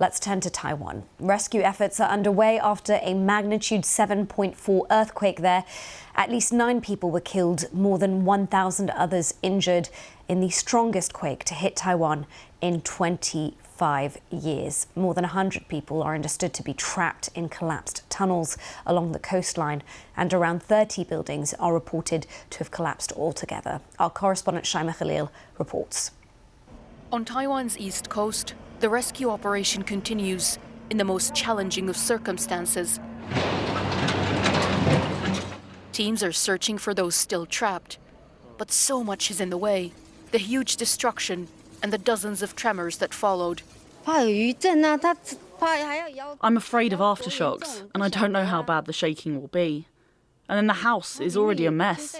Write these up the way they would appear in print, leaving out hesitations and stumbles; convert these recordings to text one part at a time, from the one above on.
Let's turn to Taiwan. Rescue efforts are underway after a magnitude 7.4 earthquake there. At least 9 people were killed, more than 1,000 others injured in the strongest quake to hit Taiwan in 25 years. More than 100 people are understood to be trapped in collapsed tunnels along the coastline, and around 30 buildings are reported to have collapsed altogether. Our correspondent Hualien reports. On Taiwan's east coast, the rescue operation continues in the most challenging of circumstances. Teams are searching for those still trapped, but so much is in the way. The huge destruction and the dozens of tremors that followed. I'm afraid of aftershocks, and I don't know how bad the shaking will be. And then the house is already a mess.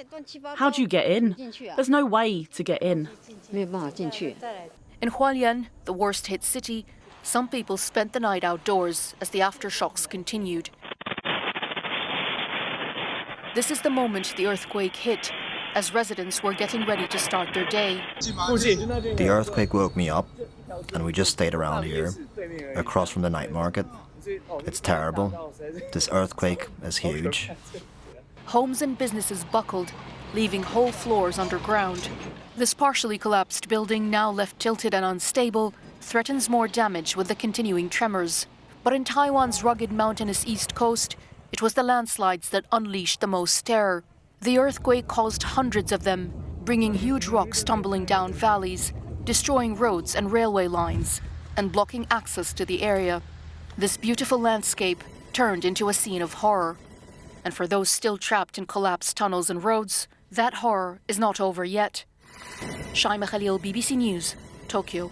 How do you get in? There's no way to get in. In Hualien, the worst-hit city, some people spent the night outdoors as the aftershocks continued. This is the moment the earthquake hit, as residents were getting ready to start their day. The earthquake woke me up, and we just stayed around here, across from the night market. It's terrible. This earthquake is huge. Homes and businesses buckled, leaving whole floors underground. This partially collapsed building, now left tilted and unstable, threatens more damage with the continuing tremors. But in Taiwan's rugged mountainous east coast, it was the landslides that unleashed the most terror. The earthquake caused hundreds of them, bringing huge rocks tumbling down valleys, destroying roads and railway lines, and blocking access to the area. This beautiful landscape turned into a scene of horror. And for those still trapped in collapsed tunnels and roads, that horror is not over yet. Hualien, BBC News, Tokyo.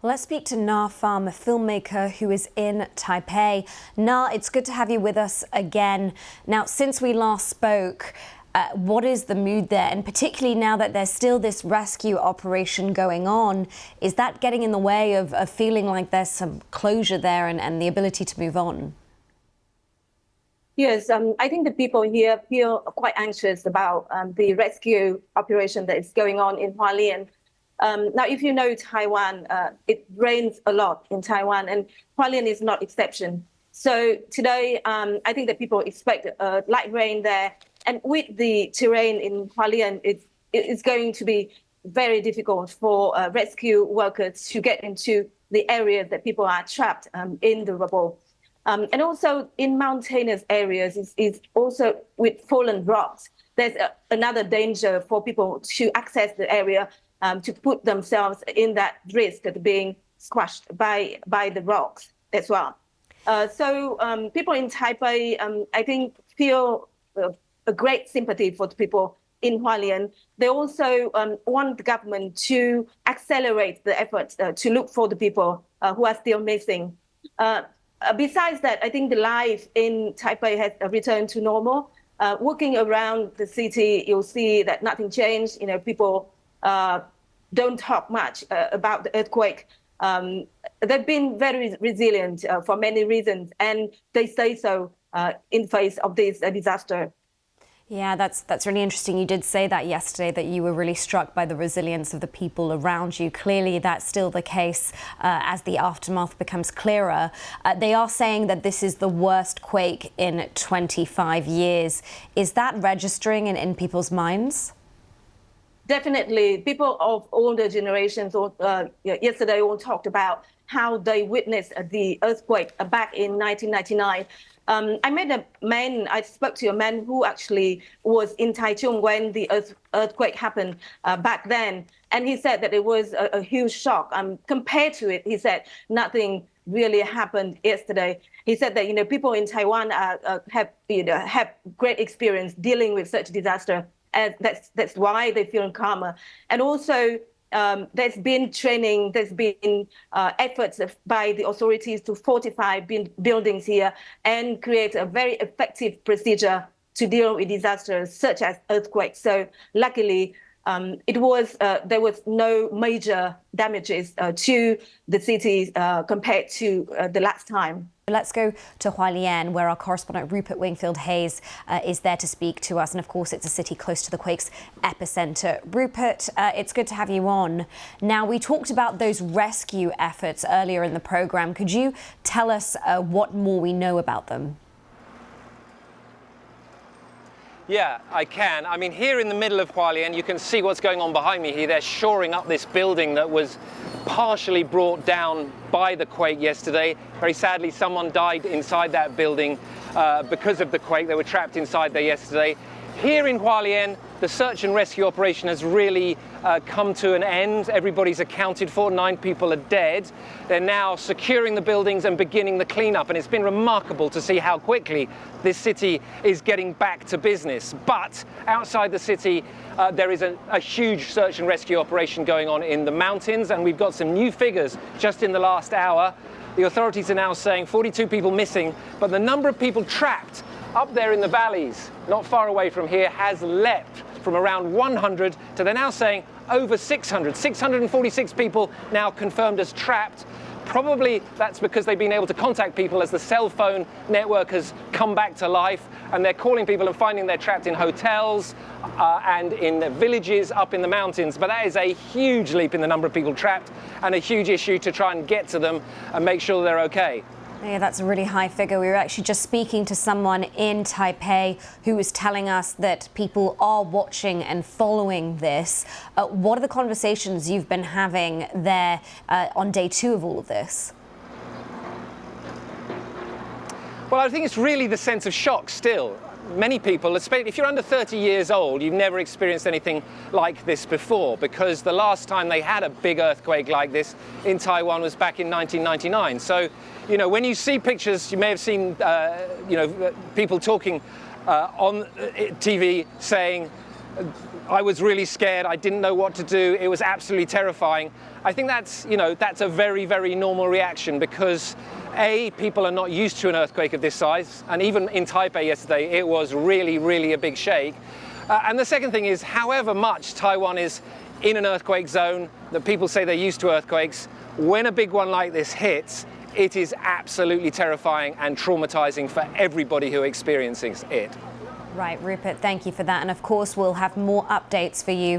Let's speak to Na Pham, a filmmaker who is in Taipei. Na, it's good to have you with us again. Now, since we last spoke, what is the mood there? And particularly now that there's still this rescue operation going on, is that getting in the way of feeling like there's some closure there and the ability to move on? Yes, I think the people here feel quite anxious about the rescue operation that is going on in Hualien. Now, if you know Taiwan, it rains a lot in Taiwan, and Hualien is not exception. So today, I think that people expect light rain there. And with the terrain in Hualien, it's going to be very difficult for rescue workers to get into the areas that people are trapped in the rubble. And also in mountainous areas, is also with fallen rocks. There's another danger for people to access the area, to put themselves in that risk of being squashed by the rocks as well. So people in Taipei, I think, feel a great sympathy for the people in Hualien. They also want the government to accelerate the efforts to look for the people who are still missing. Besides that, I think the life in Taipei has returned to normal. Walking around the city, you'll see that nothing changed. You know, people don't talk much about the earthquake. They've been very resilient for many reasons, and they say so in face of this disaster. Yeah, that's really interesting. You did say that yesterday, that you were really struck by the resilience of the people around you. Clearly, that's still the case as the aftermath becomes clearer. They are saying that this is the worst quake in 25 years. Is that registering in people's minds? Definitely. People of older generations yesterday all talked about how they witnessed the earthquake back in 1999. I spoke to a man who actually was in Taichung when the earthquake happened back then. And he said that it was a huge shock. Compared to it, he said nothing really happened yesterday. He said that, people in Taiwan have great experience dealing with such disaster. And that's why they feel calmer. And also, there's been training, there's been efforts by the authorities to fortify buildings here and create a very effective procedure to deal with disasters such as earthquakes. So luckily, There was no major damages to the city compared to the last time. Let's go to Hualien, where our correspondent Rupert Wingfield-Hayes is there to speak to us. And of course, it's a city close to the quake's epicenter. Rupert, it's good to have you on. Now, we talked about those rescue efforts earlier in the programme. Could you tell us what more we know about them? Yeah, I can. I mean, here in the middle of Hualien, you can see what's going on behind me here. They're shoring up this building that was partially brought down by the quake yesterday. Very sadly, someone died inside that building because of the quake. They were trapped inside there yesterday. Here in Hualien, the search and rescue operation has really come to an end. Everybody's accounted for. 9 people are dead. They're now securing the buildings and beginning the cleanup. And it's been remarkable to see how quickly this city is getting back to business. But outside the city, there is a huge search and rescue operation going on in the mountains. And we've got some new figures just in the last hour. The authorities are now saying 42 people missing, but the number of people trapped up there in the valleys, not far away from here, has leapt from around 100 to they're now saying over 600. 646 people now confirmed as trapped. Probably that's because they've been able to contact people as the cell phone network has come back to life, and they're calling people and finding they're trapped in hotels and in villages up in the mountains. But that is a huge leap in the number of people trapped and a huge issue to try and get to them and make sure they're okay. Yeah, that's a really high figure. We were actually just speaking to someone in Taipei who was telling us that people are watching and following this. What are the conversations you've been having there on day 2 of all of this? Well, I think it's really the sense of shock still. Many people, especially if you're under 30 years old, you've never experienced anything like this before, because the last time they had a big earthquake like this in Taiwan was back in 1999. So, you know, when you see pictures, you may have seen, people talking on TV saying, I was really scared, I didn't know what to do, it was absolutely terrifying. I think that's a very, very normal reaction because people are not used to an earthquake of this size, and even in Taipei yesterday, it was really, really a big shake. And the second thing is, however much Taiwan is in an earthquake zone, that people say they're used to earthquakes, when a big one like this hits, it is absolutely terrifying and traumatizing for everybody who experiences it. Right, Rupert, thank you for that. And of course, we'll have more updates for you